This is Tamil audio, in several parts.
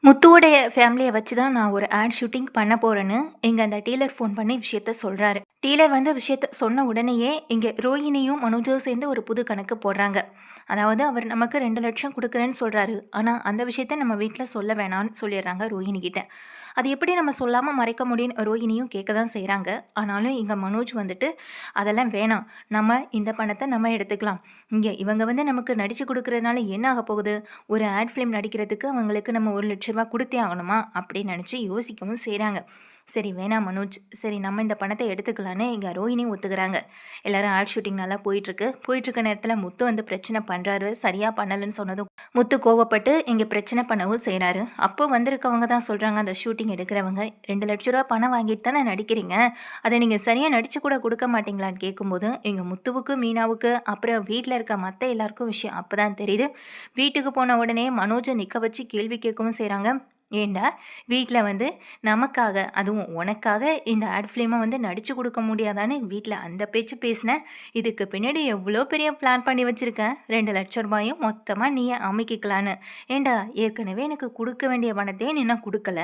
முத்துவோடைய ஃபேமிலியை வச்சு தான் நான் ஒரு ஆட் ஷூட்டிங் பண்ண போகிறேன்னு இங்கே அந்த டீலர் ஃபோன் பண்ணி விஷயத்த சொல்கிறாரு. டீலர் வந்து விஷயத்த சொன்ன உடனேயே இங்கே ரோஹிணியும் மனோஜும் சேர்ந்து ஒரு புது கணக்கு போடுறாங்க. அதாவது அவர் நமக்கு 2 லட்சம் கொடுக்குறேன்னு சொல்கிறாரு. ஆனால் அந்த விஷயத்த நம்ம வீட்டில் சொல்ல வேணான்னு சொல்லிடுறாங்க ரோஹிணி கிட்ட. அது எப்படி நம்ம சொல்லாமல் மறைக்க முடியும்னு ரோஹிணியும் கேட்க தான் செய்கிறாங்க. ஆனாலும் இங்கே மனோஜ் வந்துட்டு அதெல்லாம் வேணாம், நம்ம இந்த பணத்தை நம்ம எடுத்துக்கலாம். இங்கே இவங்க வந்து நமக்கு நடித்து கொடுக்குறதுனால என்ன ஆக போகுது? ஒரு ஆட் ஃபிலிம் நடிக்கிறதுக்கு அவங்களுக்கு நம்ம 1 லட்ச ரூபா கொடுத்தே ஆகணுமா அப்படின்னு நினச்சி யோசிக்கவும் செய்கிறாங்க. சரி வேணாம் மனோஜ், சரி நம்ம இந்த பணத்தை எடுத்துக்கலான்னு இங்கே ரோஹிணி ஒத்துக்கிறாங்க. எல்லோரும் ஆட் ஷூட்டிங் நல்லா போயிட்டுருக்க நேரத்தில் முத்து வந்து பிரச்சனை பண்ணுறாரு. சரியாக பண்ணலைன்னு சொன்னதும் முத்து கோவப்பட்டு இங்கே பிரச்சனை பண்ணவும் செய்கிறாரு. அப்போ வந்திருக்கவங்க தான் சொல்கிறாங்க, அந்த ஷூட்டிங் எடுக்கிறவங்க 2 லட்ச ரூபா பணம் வாங்கிட்டு தானே நடிக்கிறீங்க, அதை நீங்கள் சரியாக நடித்து கூட கொடுக்க மாட்டீங்களான்னு கேட்கும்போது இங்கே முத்துவுக்கு மீனாவுக்கு அப்புறம் வீட்டில் இருக்க மற்ற எல்லாருக்கும் விஷயம் அப்போ தான் தெரியுது. வீட்டுக்கு போன உடனே மனோஜை நிற்க வச்சு கேள்வி கேட்கவும் செய்கிறாங்க. ஏண்டா வீட்டில் வந்து நமக்காக, அதுவும் உனக்காக இந்த ஆட் ஃபிலிமை வந்து நடித்து கொடுக்க முடியாதான்னு வீட்டில் அந்த பேச்சு பேசினேன். இதுக்கு பின்னாடி எவ்வளோ பெரிய பிளான் பண்ணி வச்சுருக்கேன். 2 லட்ச ரூபாயும் மொத்தமாக நீயே அமைக்கிக்கலான்னு. ஏண்டா ஏற்கனவே எனக்கு கொடுக்க வேண்டிய பணத்தையும் நீ நான் கொடுக்கல,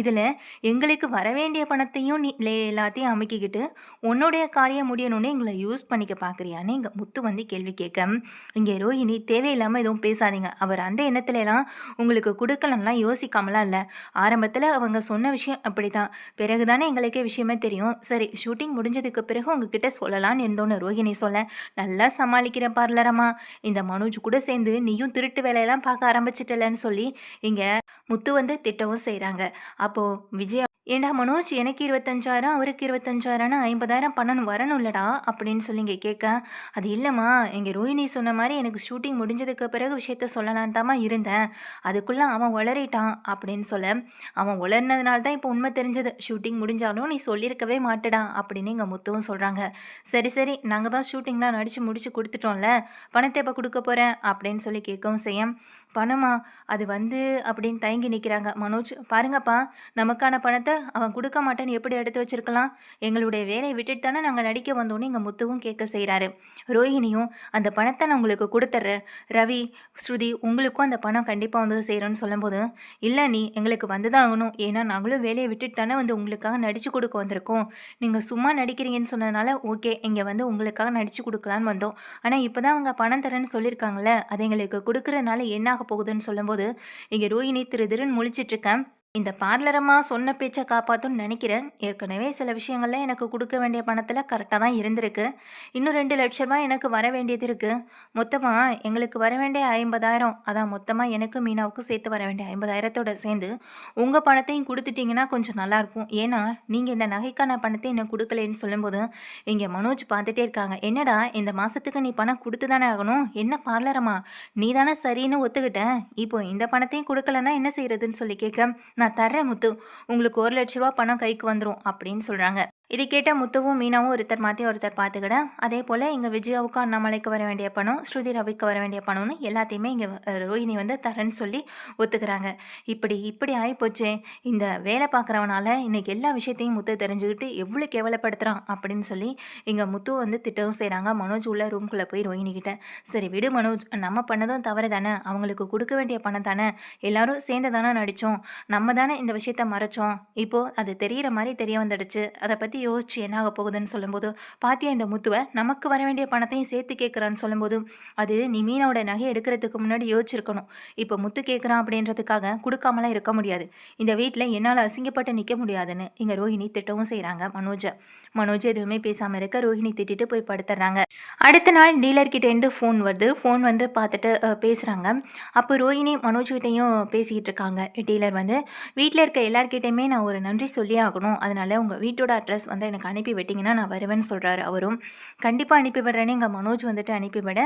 இதில் எங்களுக்கு வர வேண்டிய பணத்தையும் நீ எல்லாத்தையும் அமைக்கிக்கிட்டு உன்னுடைய காரியம் முடியணும்னு எங்களை யூஸ் பண்ணிக்க பார்க்குறியான்னு இங்கே முத்து வந்து கேள்வி கேட்க, இங்கே ரோஹிணி தேவையில்லாமல் எதுவும் பேசாதீங்க, அவர் அந்த எண்ணத்துலலாம் உங்களுக்கு கொடுக்கலன்னா யோசிக்காமலாம் இல்லை. ஆரம்பத்தில் அவங்க சொன்ன விஷயம் அப்படி தான், பிறகு தானே எங்களுக்கே விஷயமே தெரியும். சரி ஷூட்டிங் முடிஞ்சதுக்கு பிறகு உங்ககிட்ட சொல்லலான்னு இருந்தோன்னு ரோஹிணி சொல்ல, நல்லா சமாளிக்கிற பார்லரம்மா, இந்த மனோஜ் கூட சேர்ந்து நீயும் திருட்டு வேலையெல்லாம் பார்க்க ஆரம்பிச்சிட்டலன்னு சொல்லி இங்கே முத்து வந்து திட்டவும் செய்கிறாங்க. அப்போது விஜய், ஏண்டா மனோஜ், எனக்கு 25,000 அவருக்கு 25,000ன்னு 50,000 பணம் வரணும்லடா அப்படின்னு சொல்லி இங்கே கேட்க, அது இல்லைம்மா, எங்கள் ரோஹிணி சொன்ன மாதிரி எனக்கு ஷூட்டிங் முடிஞ்சதுக்கு பிறகு விஷயத்த சொல்லலான் தாம்மா இருந்தேன், அதுக்குள்ளே அவன் உளறிட்டான் அப்படின்னு சொல்ல, அவன் உளர்னதுனால தான் இப்போ உண்மை தெரிஞ்சது, ஷூட்டிங் முடிஞ்சாலும் நீ சொல்லியிருக்கவே மாட்டடா அப்படின்னு எங்கள் முத்துவும் சொல்கிறாங்க. சரி சரி, நாங்கள் தான் ஷூட்டிங்லாம் நடித்து முடிச்சு கொடுத்துட்டோம்ல, பணத்தை எப்போ கொடுக்க போகிறேன் அப்படின்னு சொல்லி கேட்கவும் செய்ய, பணமா, அது வந்து அப்படின்னு தயங்கி நிற்கிறாங்க. மனோஜ், பாருங்கப்பா, நமக்கான பணத்தை அவன் கொடுக்க மாட்டேன்னு எப்படி எடுத்து வச்சிருக்கலாம், எங்களுடைய வேலையை விட்டுட்டு தானே நாங்கள் நடிக்க வந்தோன்னு எங்கள் முத்துவும் கேட்க செய்கிறாரு. ரோஹிணியும், அந்த பணத்தை நான் உங்களுக்கு கொடுத்துட்றேன், ரவி, ஸ்ருதி உங்களுக்கும் அந்த பணம் கண்டிப்பாக வந்து செய்கிறோன்னு சொல்லும்போது, இல்லை நீ எங்களுக்கு வந்து தான் ஆகணும், ஏன்னா நாங்களும் வேலையை விட்டுட்டு தானே வந்து உங்களுக்காக நடித்து கொடுக்க வந்திருக்கோம், நீங்கள் சும்மா நடிக்கிறீங்கன்னு சொன்னதுனால ஓகே, இங்கே வந்து உங்களுக்காக நடித்து கொடுக்கலான்னு வந்தோம், ஆனால் இப்போ தான் அவங்க பணம் தரேன்னு சொல்லியிருக்காங்களே, அதை எங்களுக்கு கொடுக்குறதுனால என்ன ஆக போகுதுன்னு சொல்லும்போது இங்கே ரோஹிணி திருன்னு முழிச்சிட்ருக்கேன். இந்த பார்லரம்மா சொன்ன பேச்சை காப்பாற்றும்னு நினைக்கிறேன். ஏற்கனவே சில விஷயங்கள்ல எனக்கு கொடுக்க வேண்டிய பணத்தில் கரெக்டாக தான் இருந்திருக்கு. இன்னும் 2 லட்ச ரூபா எனக்கு வர வேண்டியது இருக்குது. மொத்தமாக எங்களுக்கு வர வேண்டிய 50,000, அதான் மொத்தமாக எனக்கு மீனாவுக்கும் சேர்த்து வர வேண்டிய 50,000தோட சேர்ந்து உங்கள் பணத்தையும் கொடுத்துட்டிங்கன்னா கொஞ்சம் நல்லாயிருக்கும். ஏன்னா நீங்கள் இந்த நகைக்கான பணத்தை இன்னும் கொடுக்கலன்னு சொல்லும்போது இங்கே மனோஜ் பார்த்துட்டே இருக்காங்க. என்னடா இந்த மாதத்துக்கு நீ பணம் கொடுத்து தானே ஆகணும், என்ன பார்லரம்மா நீ தானே சரின்னு ஒத்துக்கிட்டேன், இப்போ இந்த பணத்தையும் கொடுக்கலன்னா என்ன செய்கிறதுன்னு சொல்லி கேட்க, நான் தர்றேன் முத்து, உங்களுக்கு 1 லட்ச ரூபா பணம் கைக்கு வந்துடும் அப்படின்னு சொல்கிறாங்க. இதை கேட்ட முத்துவும் மீனாவும் ஒருத்தர் மாற்றி ஒருத்தர் பார்த்துக்கிட, அதே போல் இங்கே விஜயாவுக்கு அண்ணாமலைக்கு வர வேண்டிய பணம், ஸ்ருதி ரவிக்கு வர வேண்டிய பணம்னு எல்லாத்தையுமே இங்கே ரோஹிணி வந்து தரேன்னு சொல்லி ஒத்துக்கிறாங்க. இப்படி ஆகிப்போச்சே, இந்த வேலை பார்க்குறவனால இன்றைக்கி எல்லா விஷயத்தையும் முத்து தெரிஞ்சுக்கிட்டு எவ்வளோ கேவலப்படுத்துகிறான் அப்படின்னு சொல்லி இங்கே முத்து வந்து திட்டவும் செய்கிறாங்க. மனோஜ் உள்ள ரூம்குள்ளே போய் ரோஹிணிக்கிட்ட, சரி விடு மனோஜ், நம்ம பண்ணதும் தவறு தானே, அவங்களுக்கு கொடுக்க வேண்டிய பணம் தானே, எல்லாரும் சேர்ந்து தானே நடித்தோம், நம்ம தானே இந்த விஷயத்த மறைச்சோம், இப்போது அது தெரிகிற மாதிரி தெரிய வந்துடுச்சு, அதை பற்றி யோசிச்சு என்ன ஆக போகுதுன்னு சொல்லும்போது, பாத்தியா இந்த முத்துவை நமக்கு வர வேண்டிய பணத்தையும் சேர்த்து கேட்குறான்னு சொல்லும்போது, அது நீ மீனோட நகை எடுக்கிறதுக்கு முன்னாடி யோசிச்சிருக்கணும், இப்போ முத்து கேட்குறான் அப்படின்றதுக்காக கொடுக்காமலாம் இருக்க முடியாது, இந்த வீட்டில் என்னால் அசிங்கப்பட்டு நிற்க முடியாதுன்னு இங்கே ரோஹிணி திட்டவும் செய்கிறாங்க மனோஜ் எதுவுமே பேசாமல் இருக்க ரோஹிணி திட்டிட்டு போய் படுத்துறாங்க. அடுத்த நாள் டீலர்கிட்டேருந்து ஃபோன் வருது. ஃபோன் வந்து பார்த்துட்டு பேசுகிறாங்க. அப்போ ரோஹிணி மனோஜ்கிட்டையும் பேசிக்கிட்டு இருக்காங்க. டீலர் வந்து, வீட்டில் இருக்க எல்லார்கிட்டையுமே நான் ஒரு நன்றி சொல்லியே ஆகணும், அதனால் உங்கள் வீட்டோட அட்ரஸ் வந்து எனக்கு அனுப்பி விட்டிங்கன்னா நான் வருவேன்னு சொல்கிறாரு. அவரும் கண்டிப்பாக அனுப்பி விடுறேன்னு எங்கள் மனோஜ் வந்துட்டு அனுப்பிவிட,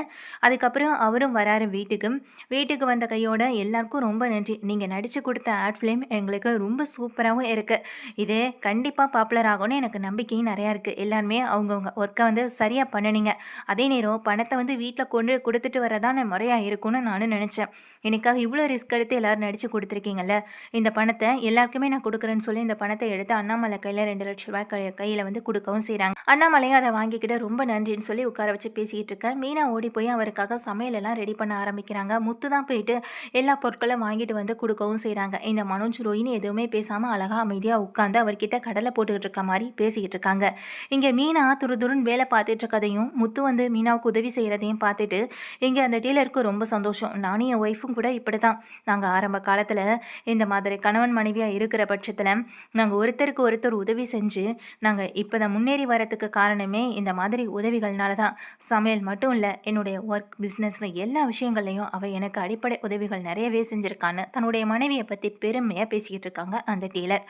அதுக்கப்புறம் அவரும் வராரு வீட்டுக்கு வந்த கையோட, எல்லாருக்கும் ரொம்ப நன்றி, நீங்கள் நடித்து கொடுத்த ஆட் ஃபிலிம் எங்களுக்கு ரொம்ப சூப்பராகவும் இருக்குது, இது கண்டிப்பாக பாப்புலர் ஆகும்னு எனக்கு நம்பிக்கையும் நிறையா இருக்குது, எல்லாருமே அவங்கவுங்க ஒர்க்கை வந்து சரியாக பண்ணினீங்க, அதே நேரம் பணத்தை வந்து வீட்டில் கொண்டு கொடுத்துட்டு வரதான முறையாக இருக்கும்னு நானும் நினச்சேன், எனக்காக இவ்வளோ ரிஸ்க் எடுத்து எல்லோரும் நடித்து கொடுத்துருக்கீங்கல்ல, இந்த பணத்தை எல்லாருக்குமே நான் கொடுக்குறேன்னு சொல்லி இந்த பணத்தை எடுத்து அண்ணாமலை கையில் 2 லட்ச ரூபாய் கையில் வந்து கொடுக்கவும் செய்கிறாங்க. அண்ணாமலையும் அதை வாங்கிக்கிட்டு ரொம்ப நன்றின்னு சொல்லி உட்கார வச்சு பேசிக்கிட்டு இருக்க மீனா ஓடி போய் அவருக்காக சமையலெல்லாம் ரெடி பண்ண ஆரம்பிக்கிறாங்க. முத்து தான் போயிட்டு எல்லா பொருட்களும் வாங்கிட்டு வந்து கொடுக்கவும் செய்கிறாங்க. இந்த மனோஜ் ரோஹினி எதுவுமே பேசாமல் அழகாக அமைதியாக உட்காந்து அவர்கிட்ட கடலை போட்டுக்கிட்டு இருக்க மாதிரி பேசிக்கிட்டு இருக்காங்க. இங்கே மீனா துருதுருன்னு வேலை பார்த்துட்டு இருக்கதையும் முத்து வந்து மீனாவுக்கு உதவி செய்கிறதையும் பார்த்துட்டு இங்கே அந்த டீலருக்கு ரொம்ப சந்தோஷம். நானும் என் ஒய்ஃபும் கூட இப்படி தான், நாங்கள் ஆரம்ப காலத்தில் இந்த மாதிரி கணவன் மனைவியாக இருக்கிற பட்சத்தில் நாங்கள் ஒருத்தருக்கு ஒருத்தர் உதவி செஞ்சு நாங்கள் இப்போ தான் முன்னேறி வரத்துக்கு காரணமே இந்த மாதிரி உதவிகள்னால தான். சமையல் மட்டும் இல்லை, என்னுடைய ஒர்க் பிஸ்னஸ்னு எல்லா விஷயங்கள்லையும் அவள் எனக்கு அடிப்படை உதவிகள் நிறையவே செஞ்சுருக்கான்னு தன்னுடைய மனைவியை பற்றி பெருமையாக பேசிக்கிட்டு இருக்காங்க அந்த டீலர்.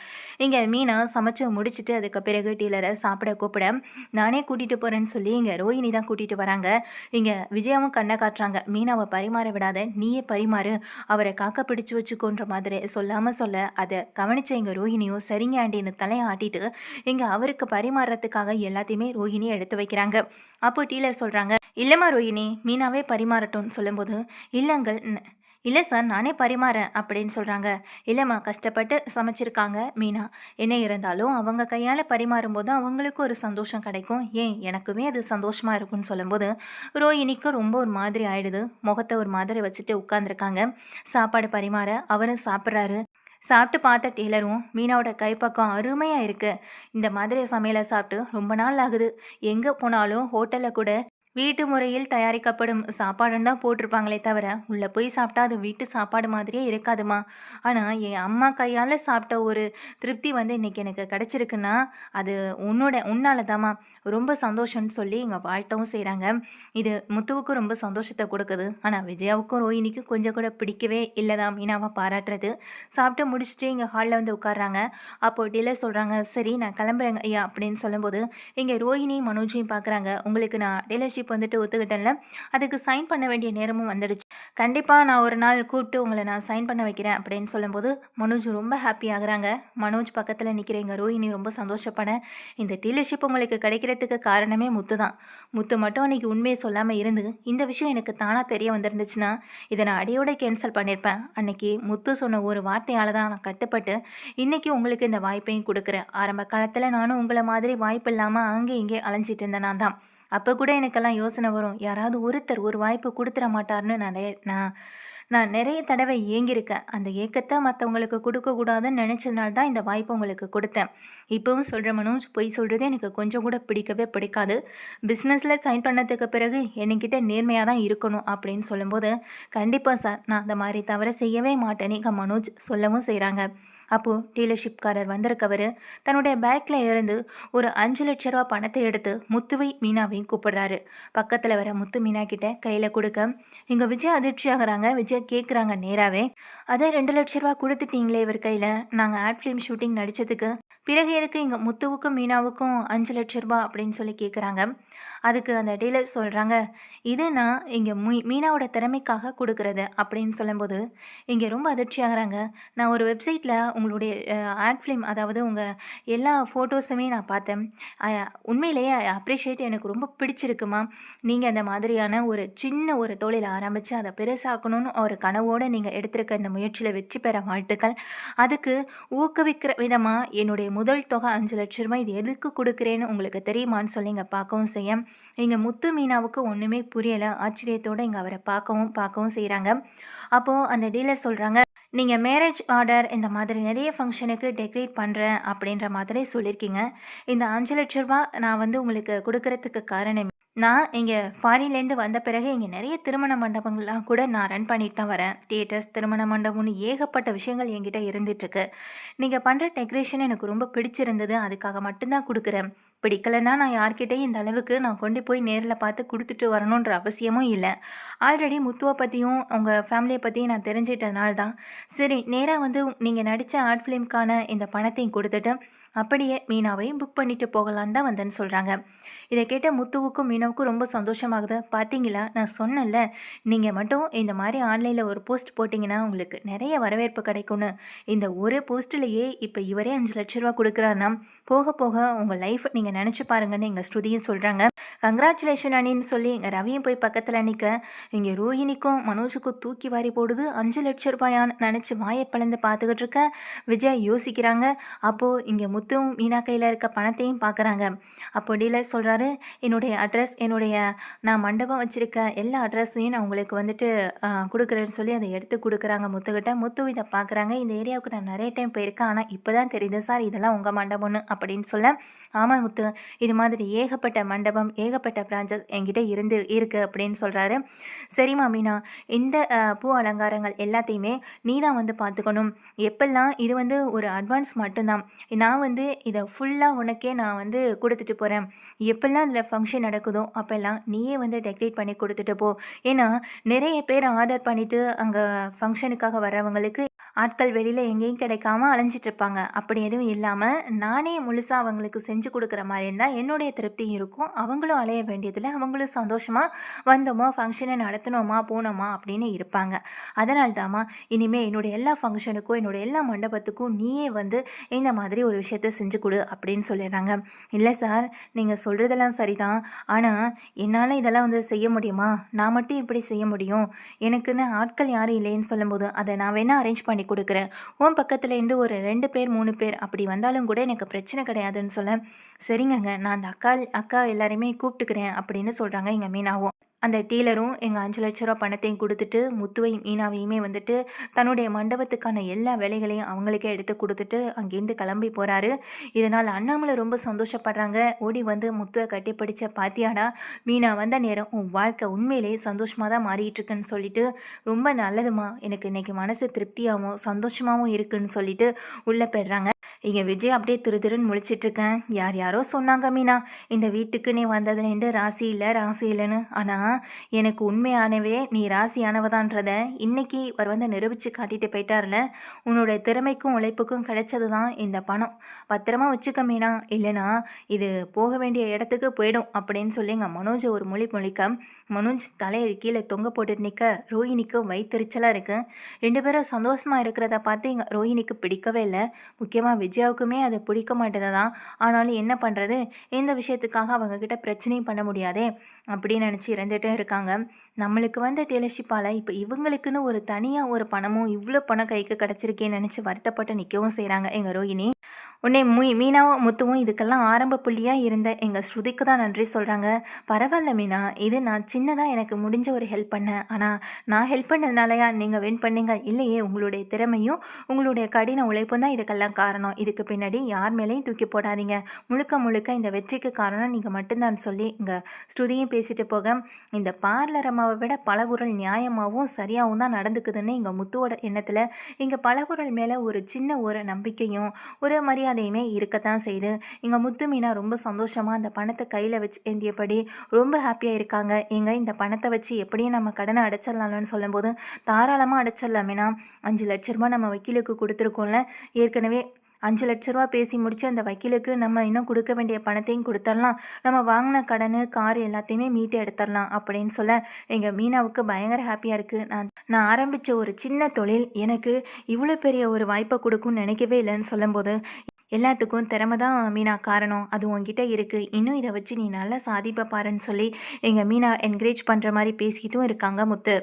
இங்கே மீனா சமைச்சு முடிச்சுட்டு அதுக்கு பிறகு டீலரை சாப்பிட கூப்பிட நானே கூட்டிகிட்டு போகிறேன்னு சொல்லி இங்கே ரோஹினி தான் கூட்டிகிட்டு வராங்க. இங்கே விஜயாவும் கண்ணை காட்டுறாங்க. மீனாவை பரிமாற விடாத, நீயே பரிமாறு, அவரை காக்க பிடிச்சு வச்சுக்கோன்ற மாதிரி சொல்லாமல் சொல்ல அதை கவனிச்ச இங்கே ரோஹினியும் சரிங்க ஆண்டின்னு தலையை ஆட்டிட்டு இங்கே அவருக்கு பரிமாறுறதுக்காக எல்லாத்தையுமே ரோஹினி எடுத்து வைக்கிறாங்க. அப்போ டீலர் சொல்கிறாங்க, இல்லைம்மா ரோஹினி, மீனாவே பரிமாறட்டும்னு சொல்லும்போது இல்லைங்கள், இல்லை சார் நானே பரிமாறேன் அப்படின்னு சொல்கிறாங்க. இல்லைம்மா, கஷ்டப்பட்டு சமைச்சிருக்காங்க மீனா, என்ன இருந்தாலும் அவங்க கையால் பரிமாறும்போது அவங்களுக்கு ஒரு சந்தோஷம் கிடைக்கும், ஏன் எனக்குமே அது சந்தோஷமாக இருக்கும்னு சொல்லும்போது ரோஹினிக்கு ரொம்ப ஒரு மாதிரி ஆயிடுது. முகத்தை ஒரு மாதிரி வச்சுட்டு உட்காந்துருக்காங்க. சாப்பாடு பரிமாற அவரும் சாப்பிட்றாரு. சாப்பிட்டு பார்த்த டீலரும் மீனாவோட கைப்பக்கம் அருமையாக இருக்குது, இந்த மாதிரி சமையலை சாப்பிட்டு ரொம்ப நாள் ஆகுது, எங்கே போனாலும் ஹோட்டலில் கூட வீட்டு முறையில் தயாரிக்கப்படும் சாப்பாடுன்னு தான் போட்டிருப்பாங்களே தவிர உள்ளே போய் சாப்பிட்டா அது வீட்டு சாப்பாடு மாதிரியே இருக்காதுமா. ஆனால் என் அம்மா கையால் சாப்பிட்ட ஒரு திருப்தி வந்து இன்றைக்கி எனக்கு கிடச்சிருக்குன்னா அது உன்னால தாம்மா, ரொம்ப சந்தோஷம்னு சொல்லி இங்கே வாழ்த்தவும் செய்கிறாங்க. இது முத்துவுக்கும் ரொம்ப சந்தோஷத்தை கொடுக்குது. ஆனால் விஜயாவுக்கும் ரோஹினிக்கும் கொஞ்சம் கூட பிடிக்கவே இல்லை தான் மீனாவை பாராட்டுறது. சாப்பிட்டு முடிச்சுட்டு இங்கே ஹாலில் வந்து உட்காடுறாங்க. அப்போ டீலர் சொல்கிறாங்க, சரி நான் கிளம்புறேங்க ஐயா அப்படின்னு சொல்லும்போது இங்கே ரோஹினி மனோஜையும் பார்க்குறாங்க. உங்களுக்கு நான் டீலர்ஷிப் வந்துட்டு ஒத்துக்கிட்டேன்ல, அதுக்கு சைன் பண்ண வேண்டிய நேரமும் வந்துடுச்சு, கண்டிப்பாக நான் ஒரு நாள் கூப்பிட்டு உங்களை நான் சைன் பண்ண வைக்கிறேன் அப்படின்னு சொல்லும்போது மனோஜ் ரொம்ப ஹாப்பி ஆகுறாங்க. மனோஜ் பக்கத்தில் நிற்கிறீங்க ரோஹினி ரொம்ப சந்தோஷப்பட, இந்த டீலர்ஷிப் உங்களுக்கு கிடைக்கிறதுக்கு காரணமே முத்து தான். முத்து மட்டும் அன்றைக்கி உண்மையை சொல்லாமல் இருந்து இந்த விஷயம் எனக்கு தானாக தெரிய வந்துருந்துச்சுன்னா இதை நான் அடியோட கேன்சல் பண்ணியிருப்பேன். அன்னைக்கு முத்து சொன்ன ஒரு வார்த்தையால் தான் நான் கட்டுப்பட்டு இன்றைக்கி உங்களுக்கு இந்த வாய்ப்பையும் கொடுக்குறேன். ஆரம்ப காலத்தில் நானும் உங்களை மாதிரி வாய்ப்பு இல்லாமல் அங்கே இங்கே அலைஞ்சிட்டு இருந்தேன் நான் தான். அப்போ கூட எனக்கெல்லாம் யோசனை வரும், யாராவது ஒருத்தர் ஒரு வாய்ப்பு கொடுத்துட மாட்டார்னு நான் நிறைய தடவை ஏங்கியிருக்கேன். அந்த ஏக்கத்தை மற்றவங்களுக்கு கொடுக்கக்கூடாதுன்னு நினச்சதுனால தான் இந்த வாய்ப்பை உங்களுக்கு கொடுத்தேன். இப்போவும் சொல்கிற மனோஜ், பொய் சொல்கிறது எனக்கு கொஞ்சம் கூட பிடிக்கவே பிடிக்காது. பிஸ்னஸில் சைன் பண்ணதுக்கு பிறகு என்கிட்ட நேர்மையாக தான் இருக்கணும் அப்படின்னு சொல்லும்போது கண்டிப்பாக சார், நான் அந்த மாதிரி தவிர செய்யவே மாட்டேன்னு மனோஜ் சொல்லவும் செய்கிறாங்க. அப்போது டீலர்ஷிப்காரர் வந்திருக்கவர் தன்னுடைய பேக்கில் இருந்து ஒரு 5 லட்ச ரூபா பணத்தை எடுத்து முத்துவை மீனாவையும் கூப்பிடுறாரு. பக்கத்தில் வர முத்து மீனா கிட்ட கையில் கொடுக்க இங்கே விஜய் அதிர்ச்சி ஆகிறாங்க. விஜய் கேட்குறாங்க நேராகவே, அதே 2 லட்ச ரூபா கொடுத்துட்டீங்களே இவர் கையில், நாங்கள் ஆட் ஃபிலிம் ஷூட்டிங் நடித்ததுக்கு பிறகு எதுக்கு இங்கே முத்துவுக்கும் மீனாவுக்கும் 5 லட்ச ரூபா அப்படின்னு சொல்லி கேட்குறாங்க. அதுக்கு அந்த டீலர் சொல்கிறாங்க, இது நான் இங்கே மீனாவோட திறமைக்காக கொடுக்குறது அப்படின்னு சொல்லும்போது இங்கே ரொம்ப அதிர்ச்சி ஆகிறாங்க. நான் ஒரு வெப்சைட்டில் உங்களுடைய ஆட் ஃபிலிம், அதாவது உங்கள் எல்லா ஃபோட்டோஸுமே நான் பார்த்தேன். உண்மையிலேயே அப்ரிஷியேட், எனக்கு ரொம்ப பிடிச்சிருக்குமா. நீங்கள் அந்த மாதிரியான ஒரு சின்ன ஒரு தொழில் ஆரம்பித்து அதை பெருசாக்கணும்னு ஒரு கனவோடு நீங்கள் எடுத்திருக்க இந்த முயற்சியில் வெற்றி பெற வாழ்த்துக்கள். அதுக்கு ஊக்குவிக்கிற விதமாக என்னுடைய முதல் தொகை 5 லட்ச ரூபாய், இது எதுக்கு கொடுக்குறேன்னு உங்களுக்கு தெரியுமான்னு சொல்லி இங்கே பார்க்கவும் செய்ய இங்கே முத்து மீனாவுக்கு ஒன்றுமே புரியலை. ஆச்சரியத்தோடு இங்கே அவரை பார்க்கவும் செய்கிறாங்க. அப்போது அந்த டீலர் சொல்கிறாங்க, நீங்கள் மேரேஜ் ஆர்டர் இந்த மாதிரி நிறைய ஃபங்க்ஷனுக்கு டெக்கரேட் பண்ணுறேன் அப்படின்ற மாதிரி சொல்லியிருக்கீங்க. இந்த 5 லட்ச ரூபா நான் வந்து உங்களுக்கு கொடுக்கறதுக்கு காரணம், நான் இங்கே ஃபாரின்லேருந்து வந்த பிறகு இங்கே நிறைய திருமண மண்டபங்கள்லாம் கூட நான் ரன் பண்ணிட்டு தான் வரேன். தியேட்டர்ஸ், திருமண மண்டபம்னு ஏகப்பட்ட விஷயங்கள் என்கிட்ட இருந்துகிட்ருக்கு. நீங்கள் பண்ணுற டெக்கரேஷன் எனக்கு ரொம்ப பிடிச்சிருந்தது, அதுக்காக மட்டும்தான் கொடுக்குறேன். பிடிக்கலைன்னா நான் யார்கிட்டையும் இந்த அளவுக்கு நான் கொண்டு போய் நேரில் பார்த்து கொடுத்துட்டு வரணுன்ற அவசியமும் இல்லை. ஆல்ரெடி முத்துவை பற்றியும் உங்கள் ஃபேமிலியை பற்றியும் நான் தெரிஞ்சிட்டதுனால தான் சரி நேராக வந்து நீங்கள் நடித்த ஆர்ட் ஃபிலிம்க்கான இந்த பணத்தையும் கொடுத்துட்டு அப்படியே மீனாவையும் புக் பண்ணிட்டு போகலான்னு தான் வந்தேன்னு சொல்கிறாங்க. இதை கேட்ட முத்துவுக்கும் மீனாவுக்கும் ரொம்ப சந்தோஷமாகுது. பார்த்தீங்களா, நான் சொன்னேன்ல, நீங்கள் மட்டும் இந்த மாதிரி ஆன்லைனில் ஒரு போஸ்ட் போட்டிங்கன்னா உங்களுக்கு நிறைய வரவேற்பு கிடைக்கும்னு. இந்த ஒரு போஸ்ட்லேயே இப்போ இவரே 5 லட்ச ரூபா கொடுக்குறாருன்னா போக போக உங்கள் லைஃப் நீங்கள் நீங்கள் நினச்சி பாருங்கன்னு எங்கள் ஸ்ருதியும் சொல்கிறாங்க. கங்க்ராச்சுலேஷன் அணின்னு சொல்லி எங்கள் ரவியும் போய் பக்கத்தில் நிற்க, இங்கே ரோஹிணிக்கும் மனோஜுக்கும் தூக்கி வாரி போடுது 5,00,000 நினச்சி வாயை பிளந்து பார்த்துக்கிட்டு இருக்க விஜய் யோசிக்கிறாங்க. அப்போது இங்கே முத்துவும் மீனா கையில் இருக்க பணத்தையும் பார்க்குறாங்க. அப்போ டீலர் சொல்கிறாரு, என்னுடைய அட்ரஸ், நான் மண்டபம் வச்சுருக்க எல்லா அட்ரஸையும் நான் உங்களுக்கு வந்துட்டு கொடுக்குறேன்னு சொல்லி அதை எடுத்து கொடுக்குறாங்க முத்துக்கிட்ட. முத்து இதை பார்க்குறாங்க. இந்த ஏரியாவுக்கு நான் நிறைய டைம் போயிருக்கேன், ஆனால் இப்போ தான் தெரியுது சார் இதெல்லாம் உங்கள் மண்டபம்னு அப்படின்னு சொல்ல, ஆமாம் முத்து, இது மாதிரி ஏகப்பட்ட மண்டபம் ஏகப்பட்ட பிரான்ச்சஸ் என்கிட்ட இருக்கு அப்படின்னு சொல்கிறாரு. சரிம்மா மீனா, இந்த பூ அலங்காரங்கள் எல்லாத்தையுமே நீ தான் வந்து பார்த்துக்கணும். எப்பெல்லாம் இது வந்து ஒரு அட்வான்ஸ் மட்டும்தான், நான் வந்து இதை ஃபுல்லாக உனக்கே நான் வந்து கொடுத்துட்டு போகிறேன். எப்பெல்லாம் இதில் ஃபங்க்ஷன் நடக்குதோ அப்போல்லாம் நீயே வந்து டெக்கரேட் பண்ணி கொடுத்துட்டு போ. ஏன்னா நிறைய பேர் ஆர்டர் பண்ணிவிட்டு அங்கே ஃபங்க்ஷனுக்காக வர்றவங்களுக்கு ஆட்கள் வெளியில் எங்கேயும் கிடைக்காம அலைஞ்சிட்டு இருப்பாங்க. அப்படி எதுவும் இல்லாமல் நானே முழுசாக அவங்களுக்கு செஞ்சு கொடுக்குற மாதிரி இருந்தால் என்னுடைய திருப்தி இருக்கும். அவங்களும் அலைய வேண்டியதில்லை, அவங்களும் சந்தோஷமாக வந்தோமா ஃபங்க்ஷனை நடத்தினோமா போனோமா அப்படின்னு இருப்பாங்க. அதனால தாம்மா இனிமேல் என்னுடைய எல்லா ஃபங்க்ஷனுக்கும் என்னுடைய எல்லா மண்டபத்துக்கும் நீயே வந்து இந்த மாதிரி ஒரு விஷயத்த செஞ்சு கொடு அப்படின்னு சொல்லிடுறாங்க. இல்லை சார், நீங்கள் சொல்கிறதெல்லாம் சரிதான், ஆனால் என்னால் இதெல்லாம் வந்து செய்ய முடியுமா? நான் மட்டும் இப்படி செய்ய முடியும்? எனக்குன்னு ஆட்கள் யாரும் இல்லைன்னு சொல்லும்போது அதை நான் வேணால் அரேஞ்ச் பண்ணி கொடுக்குறேன். உன் பக்கத்தில் இருந்து ஒரு 2 பேர் 3 பேர் அப்படி வந்தாலும் கூட எனக்கு பிரச்சனை கிடையாதுன்னு சொல்ல, சரிங்கங்க, நான் அந்த அக்கா எல்லாரையுமே கூப்பிட்டுக்கிறேன் அப்படின்னு சொல்கிறாங்க எங்கள் மீனாவும். அந்த டீலரும் எங்கள் 5,00,000 பணத்தையும் கொடுத்துட்டு முத்துவையும் மீனாவையுமே வந்துட்டு தன்னுடைய மண்டபத்துக்கான எல்லா வேலைகளையும் அவங்களுக்கே எடுத்து கொடுத்துட்டு அங்கேருந்து கிளம்பி போகிறாரு. இதனால் அண்ணாமலை ரொம்ப சந்தோஷப்படுறாங்க. ஓடி வந்து முத்துவை கட்டிப்பிடிச்ச, பாத்தியாடா மீனா, வந்த நேரம் உன் வாழ்க்கை உண்மையிலேயே சந்தோஷமாக தான் மாறிட்டு இருக்குன்னு சொல்லிட்டு, ரொம்ப நல்லதுமா, எனக்கு இன்றைக்கி மனசு திருப்தியாகவும் சந்தோஷமாகவும் இருக்குன்னு சொல்லிட்டு உள்ளே போயிடுறாங்க. இங்கே விஜய் அப்படியே திருன்னு முழிச்சிட்ருக்கேன். யாரோ சொன்னாங்க மீனா, இந்த வீட்டுக்கு நீ வந்ததுலேருந்து ராசி இல்லைன்னு. ஆனால் எனக்கு உண்மையானவே நீ ராசியானவதான்றத இன்னைக்கு அவர் வந்து நிரூபித்து காட்டிட்டு போயிட்டார்ல. உன்னோட திறமைக்கும் உழைப்புக்கும் கிடைச்சது தான் இந்த பணம். பத்திரமா வச்சுக்க மீனா, இல்லைனா இது போக வேண்டிய இடத்துக்கு போயிடும் அப்படின்னு சொல்லி எங்கள் மனோஜ் ஒரு முழிக்க, மனோஜ் தலையை கீழே தொங்க போட்டுட்டு நிற்க ரோஹிணிக்கு வயிற்றுச்சலாக இருக்குது. 2 பேரும் சந்தோஷமாக இருக்கிறத பார்த்து எங்கள் ரோஹிணிக்கு பிடிக்கவே இல்லை. முக்கியமாக விஜயாவுக்குமே அது பிடிக்க மாட்டேது தான். ஆனாலும் என்ன பண்ணுறது, இந்த விஷயத்துக்காக அவங்கக்கிட்ட பிரச்சனையும் பண்ண முடியாதே அப்படின்னு நினச்சி இறந்துகிட்டே இருக்காங்க. நம்மளுக்கு வந்த டீலர்ஷிப்பால் இப்போ இவங்களுக்குன்னு ஒரு தனியாக ஒரு பணமும் இவ்வளோ பணம் கைக்கு கிடச்சிருக்கேன்னு நினச்சி வருத்தப்பட்டு நிற்கவும் செய்கிறாங்க எங்கள் ரோஹிணி. உடனே மீனாவும் முத்துவும் இதுக்கெல்லாம் ஆரம்ப புள்ளியாக இருந்த எங்கள் ஸ்ருதிக்கு தான் நன்றி சொல்கிறாங்க. பரவாயில்ல மீனா, இது நான் சின்னதாக எனக்கு முடிஞ்ச ஒரு ஹெல்ப் பண்ணேன், ஆனால் நான் ஹெல்ப் பண்ணதுனாலயா நீங்கள் வின் பண்ணீங்க? இல்லையே, உங்களுடைய திறமையும் உங்களுடைய கடின உழைப்பும் தான் இதுக்கெல்லாம் காரணம். இதுக்கு பின்னாடி யார் மேலேயும் தூக்கி போடாதீங்க, முழுக்க இந்த வெற்றிக்கு காரணம் நீங்கள் மட்டும்தான் சொல்லி இங்கே ஸ்ருதியும் பேசிட்டு போக, இந்த பார்லர் அம்மாவை விட பலகுரல் நியாயமாகவும் சரியாகவும் தான் நடந்துக்குதுன்னு எங்கள் முத்துவோட எண்ணத்தில் இங்கே பலகுரல் மேலே ஒரு சின்ன ஒரு நம்பிக்கையும் ஒரு மரியாதையுமே இருக்கத்தான் செய்யுது. எங்கள் முத்து மீனா ரொம்ப சந்தோஷமாக அந்த பணத்தை கையில் வச்சு ஏந்தியபடி ரொம்ப ஹாப்பியாக இருக்காங்க. இந்த பணத்தை வச்சு எப்படியும் நம்ம கடனை அடைச்சிடலாம்னு சொல்லும்போது, தாராளமாக அடைச்சிடலாம் மீனா, 5,00,000 நம்ம வக்கீலுக்கு கொடுத்துருக்கோம்ல, ஏற்கனவே 5,00,000 பேசி முடிச்சு அந்த வக்கீலுக்கு நம்ம இன்னும் கொடுக்க வேண்டிய பணத்தையும் கொடுத்துடலாம், நம்ம வாங்கின கடன் கார் எல்லாத்தையுமே மீட்டு எடுத்துடலாம் அப்படின்னு சொல்ல எங்கள் மீனாவுக்கு பயங்கர ஹாப்பியாக இருக்குது. நான் ஆரம்பித்த ஒரு சின்ன தொழில் எனக்கு இவ்வளோ பெரிய ஒரு வாய்ப்பை கொடுக்கும்னு நினைக்கவே இல்லைன்னு சொல்லும்போது, எல்லாத்துக்கும் திறமை தான் மீனா காரணம், அது உங்ககிட்ட இருக்குது, இன்னும் இதை வச்சு நீ நல்லா சாதிப்ப பாருன்னு சொல்லி எங்கள் மீனா என்கரேஜ் பண்ணுற மாதிரி பேசிக்கிட்டும் இருக்காங்க முத்து.